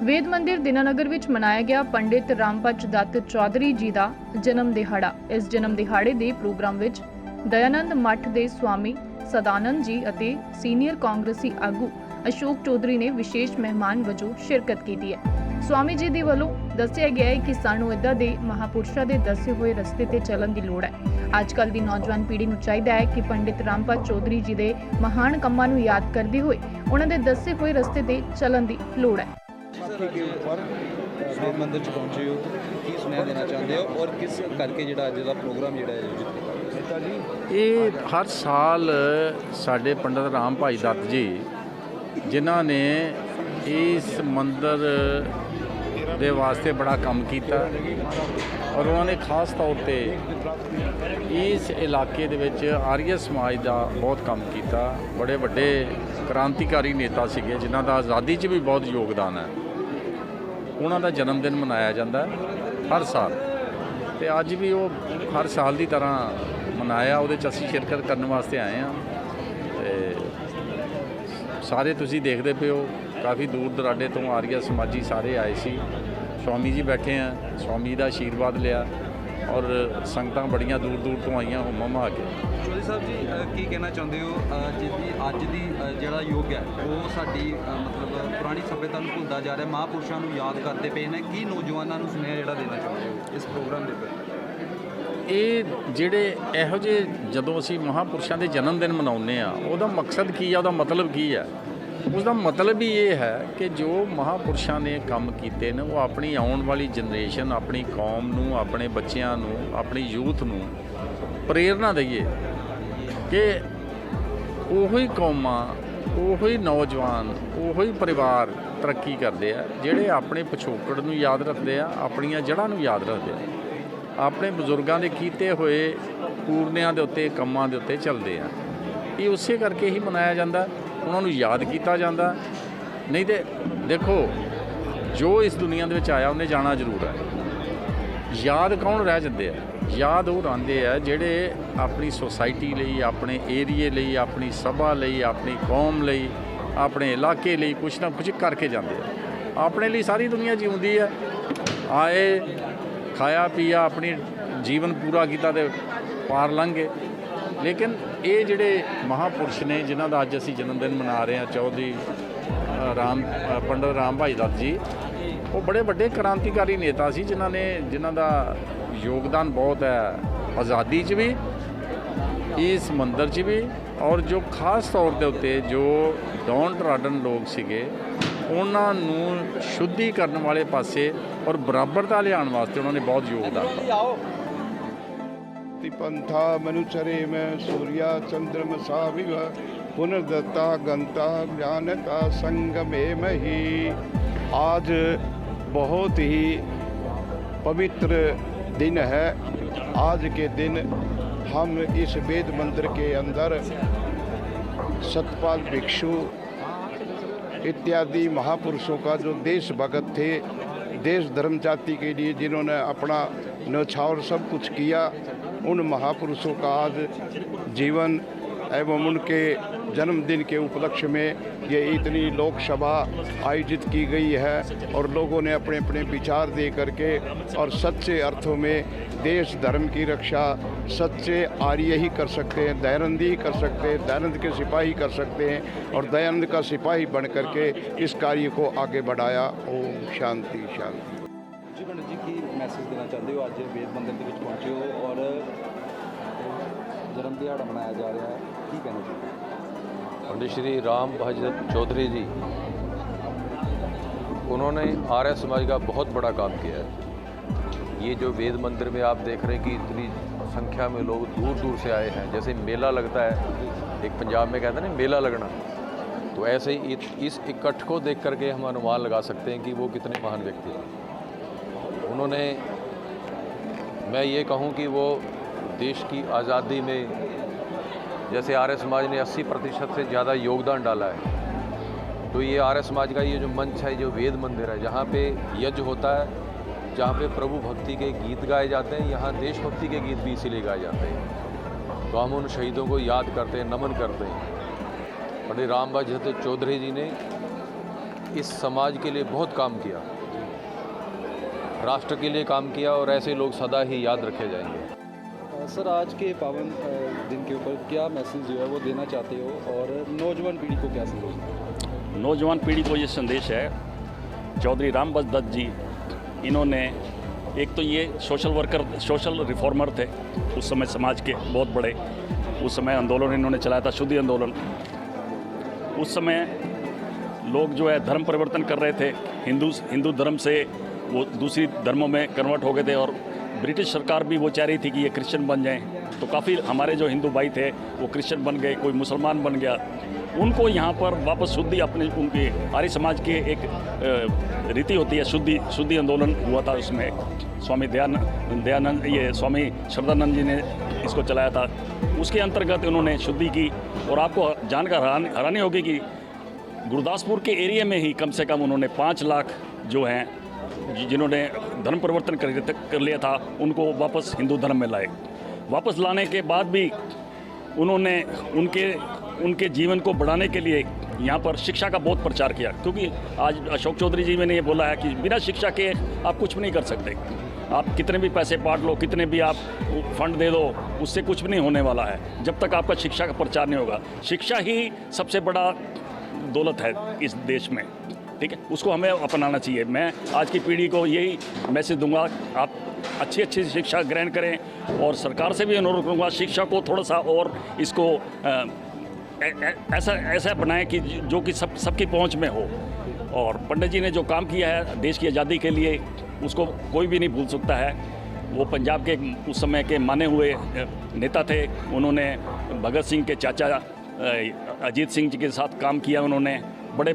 वेद मंदिर दीनानगर विच मनाया गया पंडित रामभज दत्त चौधरी जी का जन्म दिहाड़ा। इस जन्म दिहाड़े के प्रोग्राम विच दयानंद मठ के स्वामी सदानंद जी अते सीनियर कांग्रेसी आगू अशोक चौधरी ने विशेष मेहमान वजों शिरकत की है। स्वामी जी दे वलों दस्सिया गया है कि सानू इदां दे महापुरुषां दे दसे हुए रस्ते ते चलन की लोड़ है। अजकल की नौजवान पीढ़ी नूं चाहीदा है कि पंडित रामभज चौधरी जी के महान कम्मां नूं याद करते हुए उन्हां दे दसे हुए रस्ते ते चलन की लोड़ है। के ऊपर वेद मंदिर पहुंचे हो की सुनेहा देना चाहते हो और किस करके जो अज का प्रोग्राम जो आयोजित ये हर साल साढ़े पंडित राम भाई दत्त जी जिन्हों ने इस मंदिर दे वास्ते बड़ा काम किया और उन्होंने खास तौर पर इस इलाके दे विच आर्य समाज का बहुत काम किया। बड़े बड़े क्रांतिकारी नेता सीगे जिन्हों का आज़ादी च भी बहुत योगदान है। उन्हों का जन्मदिन मनाया जाता है हर साल तो अज भी वो हर साल की तरह मनाया। वो असीं शिरकत करने वास्ते आए हैं तो सारे तुसीं देखते पे हो काफ़ी दूर दराडे तो आर्य समाजी सारे आए सी। स्वामी जी बैठे हैं, स्वामी जी का आशीर्वाद लिया और संगतां बड़ियां दूर दूर तो आईयां होम के। चौधरी साहब जी की कहना चाहते हो जिहदी अज की जिहड़ा युग है वो साडी मतलब पुरानी सभ्यता नूं भुलदा जा रहा है, महापुरुषों नूं याद करते पे ने की नौजवानों नूं सुनेहा जिहड़ा देना चाहते हो इस प्रोग्राम के प्रति? ये ਜਿਹੜੇ ਇਹੋ ਜਿਹੇ ਜਦੋਂ ਅਸੀਂ ਮਹਾਂਪੁਰਸ਼ਾਂ ਦੇ ਜਨਮ ਦਿਨ ਮਨਾਉਂਦੇ ਆ ਉਹਦਾ ਮਕਸਦ ਕੀ ਆ, ਉਹਦਾ ਮਤਲਬ ਕੀ ਹੈ? उसका मतलब ही ये है कि जो महापुरुषों ने काम किए ने वो अपनी आने वाली जनरेशन अपनी कौम नूं अपने बच्चों नूं अपनी यूथ नूं प्रेरणा दईए कि उही कौमां उही नौजवान उही परिवार तरक्की करते हैं जिहड़े अपने पिछोकड़ नूं याद रखते हैं, अपनियां जड़ां नूं याद रखते हैं, अपने बजुर्गों के कीते हुए पूरनियां दे उत्ते कामां दे उत्ते चलते हैं। ये उसे करके ही मनाया जाता, उन्होंने याद किया जाता। नहीं तो देखो जो इस दुनिया के आया उन्हें जाना जरूर है। याद कौन रह जाते हैं? याद वो रहते हैं जेडे अपनी सोसाइटी लई अपने एरिए लई अपनी सभा लई अपनी कौम लई अपने इलाके लई कुछ ना कुछ करके जाते हैं। अपने लिए सारी दुनिया जीउंदी है, आए खाया पिया अपनी जीवन पूरा किया तो पार लंघ गए। लेकिन ये जिहड़े महापुरुष ने जिन्हों का अज असीं जन्मदिन मना रहे हैं चौधरी पंडित राम भाई दत्त जी, वो बड़े बड़े क्रांतिकारी नेता सी जिन्हों का योगदान बहुत है आज़ादी च भी इस मंदिर च भी। और जो खास तौर के उत्ते जो डाउन ट्राडन लोग सीगे उन्होंने शुद्धि करने वाले पासे और बराबरता लियाण वास्ते उन्होंने बहुत योगदान दिया। पंथा मनुचरे में सूर्या चंद्रमसा विव पुनर्दत्ता गंता ज्ञानता संगमे मही। आज बहुत ही पवित्र दिन है। आज के दिन हम इस वेद मंदिर के अंदर सतपाल भिक्षु इत्यादि महापुरुषों का जो देशभगत थे, देश धर्म जाति के लिए जिन्होंने अपना न्यौछावर सब कुछ किया, उन महापुरुषों का आज जीवन एवं उनके जन्मदिन के उपलक्ष्य में ये इतनी लोकसभा आयोजित की गई है और लोगों ने अपने अपने विचार दे करके और सच्चे अर्थों में देश धर्म की रक्षा सच्चे आर्य ही कर सकते हैं, दयानंद ही कर सकते हैं, दयानंद के सिपाही कर सकते हैं और दयानंद का सिपाही बन करके इस कार्य को आगे बढ़ाया। ओम शांति शांति। जी पंडित जी की मैसेज देना चाहते हो? अज वेद मंदिर के पहुंचे हो और जन्म दिहाड़ा मनाया जा रहा है, की कहना चाहते हो? पंडित श्री रामभज चौधरी जी उन्होंने आर्य समाज का बहुत बड़ा काम किया है। ये जो वेद मंदिर में आप देख रहे हैं कि इतनी संख्या में लोग दूर दूर से आए हैं, जैसे मेला लगता है, एक पंजाब में कहते हैं ना मेला लगना, तो ऐसे ही इस इकट्ठ को देख करके हम अनुमान लगा सकते हैं कि वो कितने महान व्यक्ति हैं। उन्होंने, मैं ये कहूँ कि वो देश की आज़ादी में जैसे आर्य समाज ने 80% से ज़्यादा योगदान डाला है, तो ये आर्य समाज का ये जो मंच है, जो वेद मंदिर है, जहाँ पे यज्ञ होता है, जहाँ पे प्रभु भक्ति के गीत गाए जाते हैं, यहाँ देशभक्ति के गीत भी इसीलिए गाए जाते हैं। तो हम उन शहीदों को याद करते हैं, नमन करते हैं। पंडित रामभज चौधरी जी ने इस समाज के लिए बहुत काम किया, राष्ट्र के लिए काम किया, और ऐसे लोग सदा ही याद रखे जाएंगे। सर, आज के पावन दिन के ऊपर क्या मैसेज जो है वो देना चाहते हो और नौजवान पीढ़ी को क्या संदेश? नौजवान पीढ़ी को ये संदेश है, चौधरी रामबस दत्त जी, इन्होंने एक तो ये सोशल वर्कर, सोशल रिफॉर्मर थे उस समय, समाज के बहुत बड़े, उस समय आंदोलन इन्होंने चलाया था, शुद्धि आंदोलन। उस समय लोग जो है धर्म परिवर्तन कर रहे थे, हिंदू धर्म से वो दूसरी धर्मों में कन्वर्ट हो गए थे, और ब्रिटिश सरकार भी वो चाह रही थी कि ये क्रिश्चियन बन जाएं। तो काफ़ी हमारे जो हिंदू भाई थे वो क्रिश्चियन बन गए, कोई मुसलमान बन गया। उनको यहाँ पर वापस शुद्धि, अपने उनके आर्य समाज के एक रीति होती है, शुद्धि आंदोलन हुआ था। उसमें स्वामी दयानंद, ये स्वामी श्रद्धानंद जी ने इसको चलाया था। उसके अंतर्गत उन्होंने शुद्धि की, और आपको जानकर हैरानी होगी कि गुरदासपुर के एरिया में ही कम से कम उन्होंने 5 लाख जो हैं जिन्होंने धर्म परिवर्तन कर लिया था, उनको वापस हिंदू धर्म में लाए। वापस लाने के बाद भी उन्होंने उनके जीवन को बढ़ाने के लिए यहाँ पर शिक्षा का बहुत प्रचार किया, क्योंकि आज अशोक चौधरी जी ने ये बोला है कि बिना शिक्षा के आप कुछ भी नहीं कर सकते। आप कितने भी पैसे बांट लो, कितने भी आप फंड दे दो, उससे कुछ भी नहीं होने वाला है जब तक आपका शिक्षा का प्रचार नहीं होगा। शिक्षा ही सबसे बड़ा दौलत है इस देश में, ठीक है, उसको हमें अपनाना चाहिए। मैं आज की पीढ़ी को यही मैसेज दूंगा, आप अच्छी शिक्षा ग्रहण करें, और सरकार से भी अनुरोध करूँगा शिक्षा को थोड़ा सा और इसको ऐसा बनाएं कि जो कि सबकी पहुंच में हो। और पंडित जी ने जो काम किया है देश की आज़ादी के लिए, उसको कोई भी नहीं भूल सकता है। वो पंजाब के उस समय के माने हुए नेता थे। उन्होंने भगत सिंह के चाचा अजीत सिंह जी के साथ काम किया, उन्होंने बड़े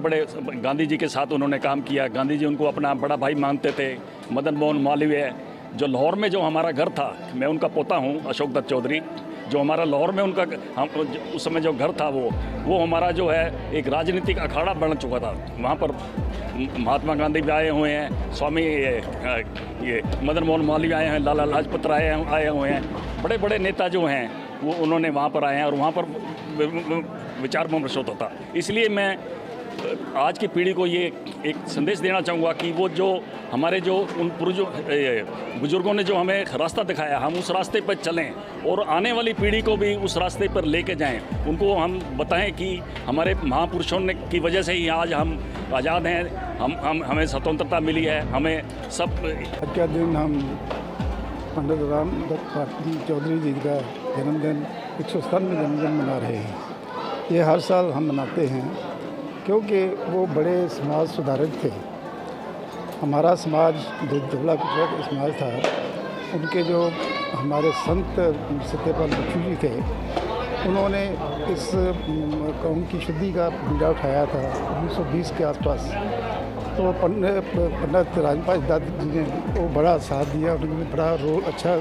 गांधी जी के साथ उन्होंने काम किया। गांधी जी उनको अपना बड़ा भाई मानते थे। मदन मोहन मालवीय, जो लाहौर में जो हमारा घर था, मैं उनका पोता हूँ अशोक दत्त चौधरी, जो हमारा लाहौर में उनका उस समय जो घर था वो हमारा जो है एक राजनीतिक अखाड़ा बन चुका था। वहाँ पर महात्मा गांधी भी आए हुए हैं, स्वामी ये मदन मोहन मालवीय आए हैं, लाला लाजपत राय आए हुए हैं, बड़े नेता जो हैं वो उन्होंने वहाँ पर आए हैं, और वहाँ पर विचार विमर्श होता था। इसलिए मैं आज की पीढ़ी को ये एक संदेश देना चाहूँगा कि वो जो हमारे जो उन बुजुर्गों ने जो हमें रास्ता दिखाया, हम उस रास्ते पर चलें, और आने वाली पीढ़ी को भी उस रास्ते पर लेके जाएं। उनको हम बताएं कि हमारे महापुरुषों ने की वजह से ही आज हम आज़ाद हैं, हमें स्वतंत्रता मिली है। हमें सब आज का दिन हम पंडित रामदत्त चौधरी जी का जन्मदिन 197 जन्मदिन मना रहे हैं। ये हर साल हम मनाते हैं क्योंकि वो बड़े समाज सुधारक थे। हमारा समाज जो दुबला पिछड़ा समाज था, उनके जो हमारे संत सत्यपाल बच्चू जी थे, उन्होंने इस कौम की शुद्धि का बीड़ा उठाया था 1920 के आसपास। तो पंडित रामपाल दत्त जी ने वो बड़ा साथ दिया, उन्होंने बड़ा रोल अच्छा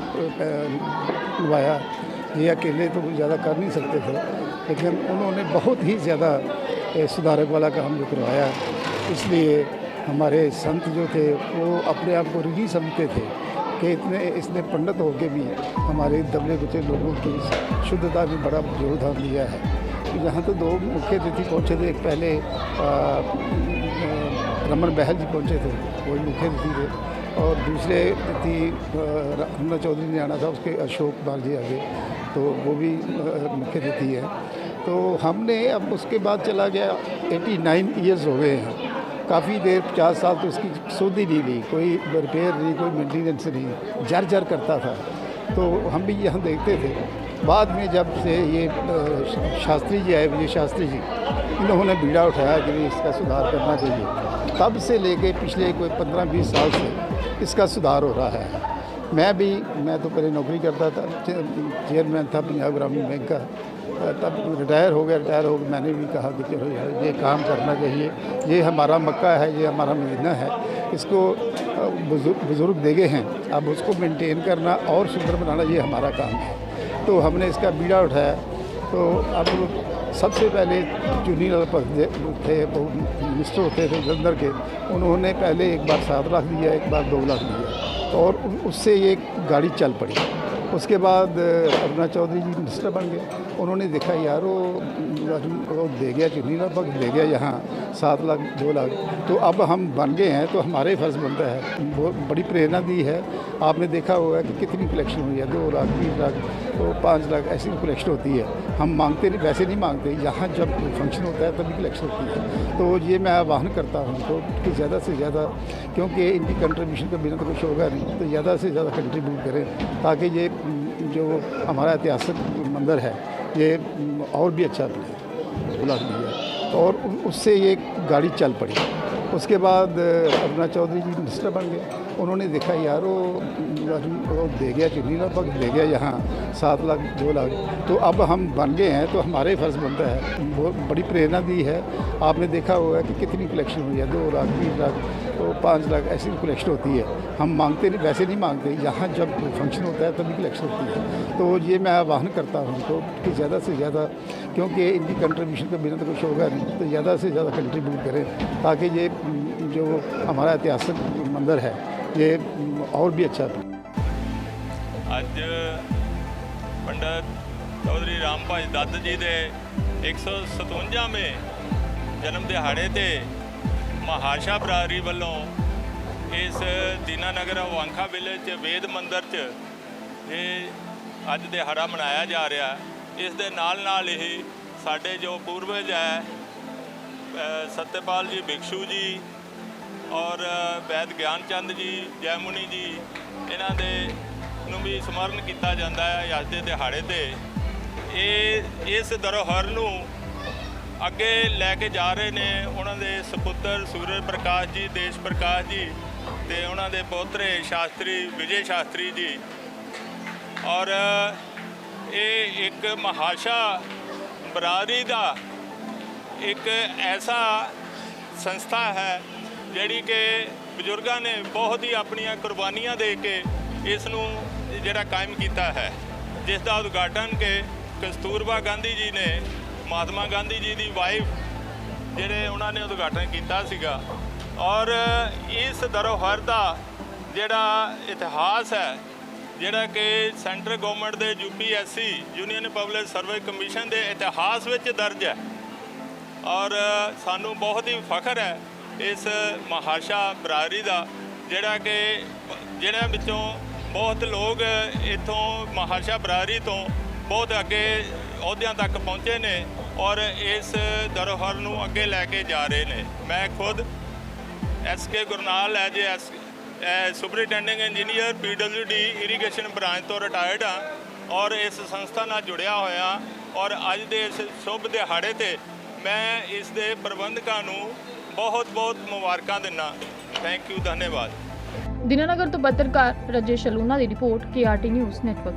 निभाया। ये अकेले तो ज़्यादा कर नहीं सकते थे, लेकिन उन्होंने बहुत ही ज़्यादा सुधारक वाला काम जो करवाया। इसलिए हमारे संत जो थे वो अपने आप को ऋषि समझते थे कि इसने पंडित होकर भी हमारे दबले कुचले लोगों की शुद्धता में बड़ा योगदान दिया है। यहाँ तो 2 मुख्य अतिथि पहुँचे थे। एक पहले रमन बहल जी पहुँचे थे, वही मुख्य अतिथि थे, और दूसरे अतिथि रमना चौधरी ने आना था, उसके अशोक कुमार जी आगे, तो वो भी मुख्य अतिथि है। तो हमने अब उसके बाद चला गया 89 ईयर्स हो गए हैं, काफ़ी देर 50 साल तो इसकी सुध ही नहीं ली, कोई रिपेयर नहीं, कोई मेंटेनेंस नहीं, जर करता था। तो हम भी यहाँ देखते थे। बाद में जब से ये शास्त्री जी आए, विजय शास्त्री जी, इन्होंने बीड़ा उठाया कि इसका सुधार करना चाहिए, तब से लेके पिछले कोई 15-20 साल से इसका सुधार हो रहा है। मैं तो पहले नौकरी करता था, चेयरमैन था पंजाब ग्रामीण बैंक का, तब रिटायर हो गया। मैंने भी कहा कि चलो यार ये काम करना चाहिए, ये हमारा मक्का है, ये हमारा मदीना है, इसको बुज़ुर्ग दे गए हैं, अब उसको मेंटेन करना और सुंदर बनाना ये हमारा काम है। तो हमने इसका बीड़ा उठाया। तो अब सबसे पहले चुनी थे, वो मिनिस्टर होते थे जलंधर के, उन्होंने पहले एक बार 7 लाख दिया, एक बार 2 लाख दिया, और उससे ये गाड़ी चल पड़ी। उसके बाद अपना चौधरी जी मिनिस्टर बन गए। उन्होंने देखा यार वो दे गया चुनी लगभग दे गया यहाँ 7 लाख 2 लाख, तो अब हम बन गए हैं तो हमारे फर्ज बनता है। बहुत बड़ी प्रेरणा दी है। आपने देखा होगा कि कितनी कलेक्शन हुई है, 2 लाख 3 लाख तो 5 लाख ऐसी कलेक्शन होती है। हम मांगते नहीं, वैसे नहीं मांगते, यहाँ जब फंक्शन होता है तभी कलेक्शन होती है। तो ये मैं आह्वान करता हूँ तो कि ज़्यादा से ज़्यादा, क्योंकि इनकी कंट्रीब्यूशन के बिना तो कुछ होगा नहीं, तो ज़्यादा से ज़्यादा कंट्रीब्यूट करें ताकि ये जो हमारा ऐतिहासिक मंदिर है ये और भी अच्छा बने। बुला दिया और उससे ये गाड़ी चल पड़ी। उसके बाद अपना चौधरी जी मिनिस्टर बन गए। उन्होंने देखा यार वो दे गया चुनी लगभग दे गया यहाँ 7 लाख 2 लाख, तो अब हम बन गए हैं तो हमारे फर्ज बनता है। बहुत बड़ी प्रेरणा दी है। आपने देखा होगा कि कितनी कलेक्शन हुई है, 2 लाख 3 लाख तो 5 लाख ऐसी कलेक्शन होती है। हम मांगते नहीं, वैसे नहीं मांगते, यहाँ जब फंक्शन होता है तभी कलेक्शन होती है। तो ये मैं आह्वान करता हूँ तो कि ज़्यादा से ज़्यादा, क्योंकि इनकी कंट्रीब्यूशन के बिना तो कुछ होगा नहीं, तो ज़्यादा से ज़्यादा कंट्रीब्यूट करें ताकि ये जो हमारा ऐतिहासिक मंदिर है ये और भी अच्छा बने। ਅੱਜ ਪੰਡਤ ਚੌਧਰੀ ਰਾਮਭਾਜ ਦੱਤ ਜੀ ਦੇ 157ਵੇਂ ਜਨਮ ਦਿਹਾੜੇ ਤੇ ਮਹਾਸ਼ਾ ਬਰਾਦਰੀ ਵੱਲੋਂ ਇਸ ਦੀਨਾਨਗਰ ਵਾਂਖਾ ਵਿਲੇਜ 'ਚ ਵੇਦ ਮੰਦਰ 'ਚ ਇਹ ਅੱਜ ਦਿਹਾੜਾ ਮਨਾਇਆ ਜਾ ਰਿਹਾ। ਇਸ ਦੇ ਨਾਲ ਨਾਲ ਇਹ ਸਾਡੇ ਜੋ ਪੂਰਵਜ ਹੈ ਸਤਿਪਾਲ ਜੀ ਭਿਕਸ਼ੂ ਜੀ ਔਰ ਵੈਦ ਗਿਆਨ ਚੰਦ ਜੀ, ਜੈਮੁਨੀ ਜੀ, ਇਹਨਾਂ ਦੇ ਨੂੰ ਵੀ ਸਮਰਨ ਕੀਤਾ ਜਾਂਦਾ ਹੈ ਅੱਜ ਦੇ ਦਿਹਾੜੇ ਤੇ। ਇਹ ਇਸ ਧਰੋਹਰ ਨੂੰ ਅੱਗੇ ਲੈ ਕੇ ਜਾ ਰਹੇ ਨੇ ਉਹਨਾਂ ਦੇ ਸਪੁੱਤਰ ਸੂਰਜ ਪ੍ਰਕਾਸ਼ ਜੀ, ਦੇਸ਼ ਪ੍ਰਕਾਸ਼ ਜੀ ਤੇ ਉਹਨਾਂ ਦੇ ਪੋਤਰੇ ਸ਼ਾਸਤਰੀ ਵਿਜੇ ਸ਼ਾਸਤਰੀ ਜੀ। ਔਰ ਇਹ ਇੱਕ ਮਹਾਸ਼ਾ ਬਰਾਦਰੀ ਦਾ ਇੱਕ ਐਸਾ ਸੰਸਥਾ ਹੈ ਜਿਹੜੀ ਕਿ ਬਜ਼ੁਰਗਾਂ ਨੇ ਬਹੁਤ ਹੀ ਆਪਣੀਆਂ ਕੁਰਬਾਨੀਆਂ ਦੇ ਕੇ ਇਸ ਨੂੰ ਜਿਹੜਾ ਕਾਇਮ ਕੀਤਾ ਹੈ, ਜਿਸ ਦਾ ਉਦਘਾਟਨ ਕਿ ਕਸਤੂਰਬਾ ਗਾਂਧੀ ਜੀ ਨੇ, ਮਹਾਤਮਾ ਗਾਂਧੀ ਜੀ ਦੀ ਵਾਈਫ ਜਿਹੜੇ ਉਹਨਾਂ ਨੇ ਉਦਘਾਟਨ ਕੀਤਾ ਸੀਗਾ। ਔਰ ਇਸ ਧਰੋਹਰ ਦਾ ਜਿਹੜਾ ਇਤਿਹਾਸ ਹੈ, ਜਿਹੜਾ ਕਿ ਸੈਂਟਰ ਗਵਰਨਮੈਂਟ ਦੇ UPSC union public service commission ਦੇ ਇਤਿਹਾਸ ਵਿੱਚ ਦਰਜ ਹੈ। ਔਰ ਸਾਨੂੰ ਬਹੁਤ ਹੀ ਫਖਰ ਹੈ ਇਸ ਮਹਾਸ਼ਾ ਬਰਾਦਰੀ ਦਾ, ਜਿਹੜਾ ਕਿ ਜਿਹਨਾਂ ਵਿੱਚੋਂ ਬਹੁਤ ਲੋਕ ਇੱਥੋਂ ਮਹਾਸ਼ਾ ਬਰਾਦਰੀ ਤੋਂ ਬਹੁਤ ਅੱਗੇ ਅਹੁਦਿਆਂ ਤੱਕ ਪਹੁੰਚੇ ਨੇ ਔਰ ਇਸ ਧਰੋਹਰ ਨੂੰ ਅੱਗੇ ਲੈ ਕੇ ਜਾ ਰਹੇ ਨੇ। ਮੈਂ ਖੁਦ SK Gurnal as superintending engineer PWD irrigation branch ਤੋਂ ਰਿਟਾਇਰਡ ਹਾਂ ਔਰ ਇਸ ਸੰਸਥਾ ਨਾਲ ਜੁੜਿਆ ਹੋਇਆ। ਔਰ ਅੱਜ ਦੇ ਇਸ ਸ਼ੁਭ ਦਿਹਾੜੇ ਤੇ ਮੈਂ ਇਸ ਦੇ ਪ੍ਰਬੰਧਕਾਂ ਨੂੰ ਬਹੁਤ ਬਹੁਤ ਮੁਬਾਰਕਾਂ ਦਿੰਦਾ। ਥੈਂਕ ਯੂ, ਧੰਨਵਾਦ। ਦੀਨਾਨਗਰ ਤੋਂ ਪੱਤਰਕਾਰ ਰਾਜੇਸ਼ ਅਲੂਨਾ ਦੀ ਰਿਪੋਰਟ KRT ਨਿਊਜ਼ ਨੈਟਵਰਕ।